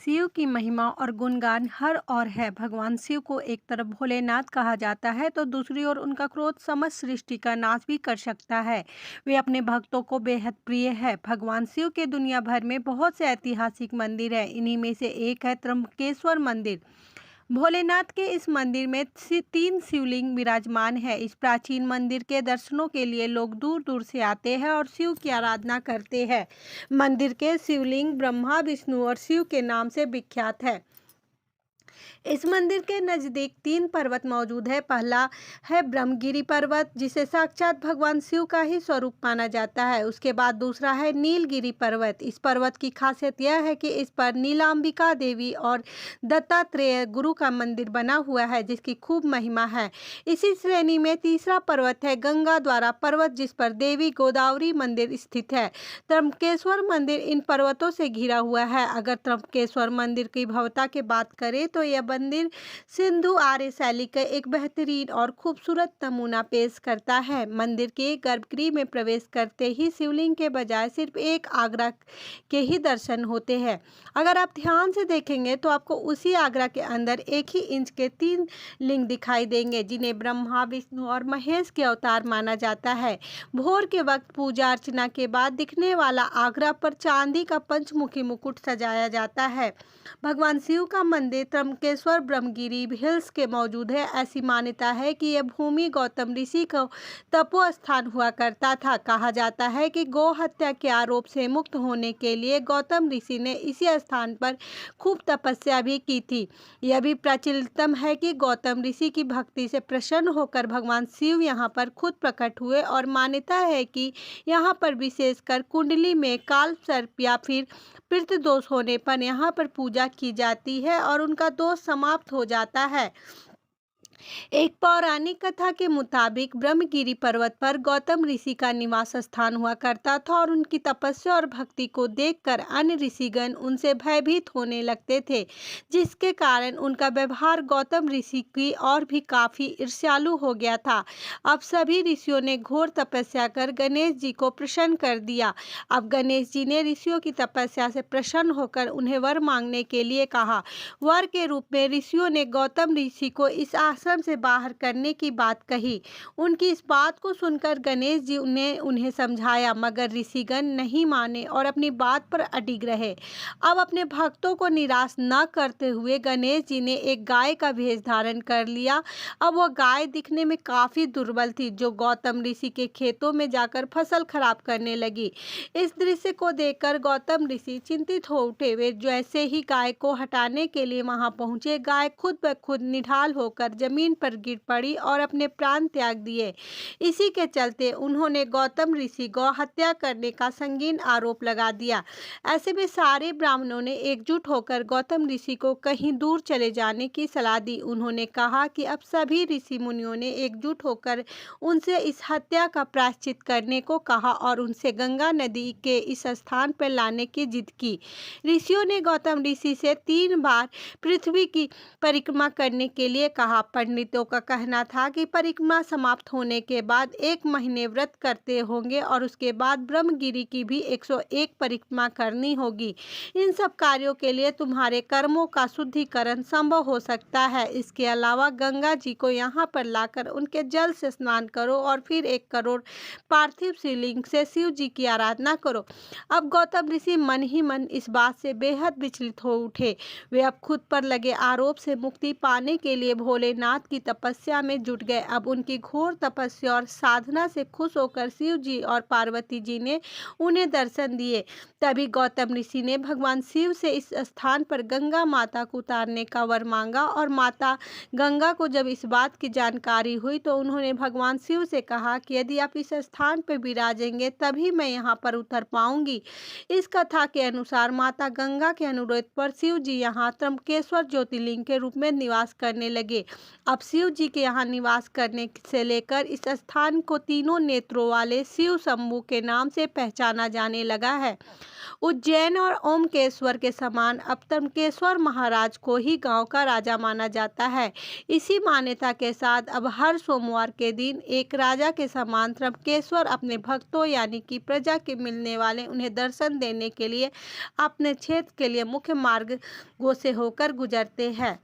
शिव की महिमा और गुणगान हर ओर है। भगवान शिव को एक तरफ भोलेनाथ कहा जाता है तो दूसरी ओर उनका क्रोध समस्त सृष्टि का नाश भी कर सकता है। वे अपने भक्तों को बेहद प्रिय है। भगवान शिव के दुनिया भर में बहुत से ऐतिहासिक मंदिर हैं। इन्हीं में से एक है त्र्यंबकेश्वर मंदिर। भोलेनाथ के इस मंदिर में तीन शिवलिंग विराजमान है। इस प्राचीन मंदिर के दर्शनों के लिए लोग दूर दूर से आते हैं और शिव की आराधना करते हैं। मंदिर के शिवलिंग ब्रह्मा, विष्णु और शिव के नाम से विख्यात है। इस मंदिर के नज़दीक तीन पर्वत मौजूद है। पहला है ब्रह्मगिरी पर्वत, जिसे साक्षात भगवान शिव का ही स्वरूप माना जाता है। उसके बाद दूसरा है नीलगिरी पर्वत। इस पर्वत की खासियत यह है कि इस पर नीलांबिका देवी और दत्तात्रेय गुरु का मंदिर बना हुआ है, जिसकी खूब महिमा है। इसी श्रेणी में तीसरा पर्वत है गंगा द्वारा पर्वत, जिस पर देवी गोदावरी मंदिर स्थित है। त्र्यंबकेश्वर मंदिर इन पर्वतों से घिरा हुआ है। अगर त्र्यंबकेश्वर मंदिर की भव्यता की बात करें तो यह मंदिर सिंधु आर्य शैली का एक बेहतरीन और खूबसूरत नमूना पेश करता है। मंदिर के गर्भगृह में प्रवेश करते ही शिवलिंग के बजाय सिर्फ एक आगरा के ही दर्शन होते हैं। अगर आप ध्यान से देखेंगे तो आपको उसी आगरा के अंदर 1 ही इंच के 3 लिंग दिखाई देंगे, जिन्हें ब्रह्मा, विष्णु और महेश के अवतार माना जाता है। भोर के वक्त पूजा अर्चना के बाद दिखने वाला आगरा पर चांदी का पंचमुखी मुकुट सजाया जाता है। भगवान शिव का मंदिर त्र्यंबकेश्वर ब्रह्मगिरी हिल्स के मौजूद है। ऐसी मान्यता है कि यह भूमि गौतम ऋषि का तपो स्थान हुआ करता था। कहा जाता है कि गौ हत्या के आरोप से मुक्त होने के लिए गौतम ऋषि ने इसी स्थान पर खूब तपस्या भी की थी। यह भी प्रचलितम है कि गौतम ऋषि की भक्ति से प्रसन्न होकर भगवान शिव यहाँ पर खुद प्रकट हुए और मान्यता है कि यहाँ पर विशेषकर कुंडली में काल सर्प या फिर पितृ दोष होने पर यहाँ पर पूजा की जाती है और उनका दोष समाप्त हो जाता है। एक पौराणिक कथा के मुताबिक ब्रह्मगिरी पर्वत पर गौतम ऋषि का निवास स्थान हुआ करता था और उनकी तपस्या और भक्ति को देखकर अन्य ऋषिगण उनसे भयभीत होने लगते थे, जिसके कारण उनका व्यवहार गौतम ऋषि की और भी काफी ईर्ष्यालु हो गया था। अब सभी ऋषियों ने घोर तपस्या कर गणेश जी को प्रसन्न कर दिया। अब गणेश जी ने ऋषियों की तपस्या से प्रसन्न होकर उन्हें वर मांगने के लिए कहा। वर के रूप में ऋषियों ने गौतम ऋषि को इस आश्रम से बाहर करने की बात कही। उनकी इस बात को सुनकर गणेश जी ने उन्हें समझाया, मगर ऋषिगण नहीं माने और अपनी बात पर अडिग रहे। अब अपने भक्तों को निराश न करते हुए गणेश जी ने एक गाय का भेष धारण कर लिया। अब वह गाय दिखने में काफी दुर्बल थी, जो गौतम ऋषि के खेतों में जाकर फसल खराब करने लगी। इस दृश्य को देखकर गौतम ऋषि चिंतित हो उठे। वे जैसे ही गाय को हटाने के लिए वहां पहुंचे, गाय खुद ब खुद निढाल होकर जमीन पर गिर पड़ी और अपने प्राण त्याग दिए। इसी के चलते उन्होंने गौतम ऋषि गौ हत्या करने का संगीन आरोप लगा दिया। ऐसे में सारे ब्राह्मणों ने एकजुट होकर गौतम ऋषि को कहीं दूर चले जाने की सलाह दी। उन्होंने कहा कि अब सभी ऋषि मुनियों ने एकजुट होकर उनसे इस हत्या का प्रायश्चित करने को कहा और उनसे गंगा नदी के इस स्थान पर लाने की जिद की। ऋषियों ने गौतम ऋषि से 3 बार पृथ्वी की परिक्रमा करने के लिए कहा। पंडितों का कहना था कि परिक्रमा समाप्त होने के बाद 1 महीने व्रत करते होंगे और उसके बाद ब्रह्मगिरी की भी 101 परिक्रमा करनी होगी। इन सब कार्यों के लिए तुम्हारे कर्मों का शुद्धिकरण संभव हो सकता है। इसके अलावा गंगा जी को यहाँ पर लाकर उनके जल से स्नान करो और फिर 1 करोड़ पार्थिव शिवलिंग से शिव जी की आराधना करो। अब गौतम ऋषि मन ही मन इस बात से बेहद विचलित हो उठे। वे अब खुद पर लगे आरोप से मुक्ति पाने के लिए भोलेनाथ की तपस्या में जुट गए। अब उनकी घोर तपस्या और साधना से खुश होकर शिव जी और पार्वती जी ने उन्हें दर्शन दिए। तभी गौतम ऋषि ने भगवान शिव से इस स्थान पर गंगा माता को उतारने का वर मांगा और माता गंगा को जब इस बात की जानकारी हुई तो उन्होंने भगवान शिव से कहा कि यदि आप इस स्थान पर विराजेंगे तभी मैं यहाँ पर उतर पाऊंगी। इस कथा के अनुसार माता गंगा के अनुरोध पर शिव जी यहाँ त्र्यंबकेश्वर ज्योतिर्लिंग के रूप में निवास करने लगे। अब शिव जी के यहाँ निवास करने से लेकर इस स्थान को तीनों नेत्रों वाले शिव शंभू के नाम से पहचाना जाने लगा है। उज्जैन और ओमकेश्वर के समान अब त्र्यंबकेश्वर महाराज को ही गांव का राजा माना जाता है। इसी मान्यता के साथ अब हर सोमवार के दिन एक राजा के समान त्र्यंबकेश्वर अपने भक्तों यानी कि प्रजा के मिलने वाले उन्हें दर्शन देने के लिए अपने क्षेत्र के लिए मुख्य मार्गों से होकर गुजरते हैं।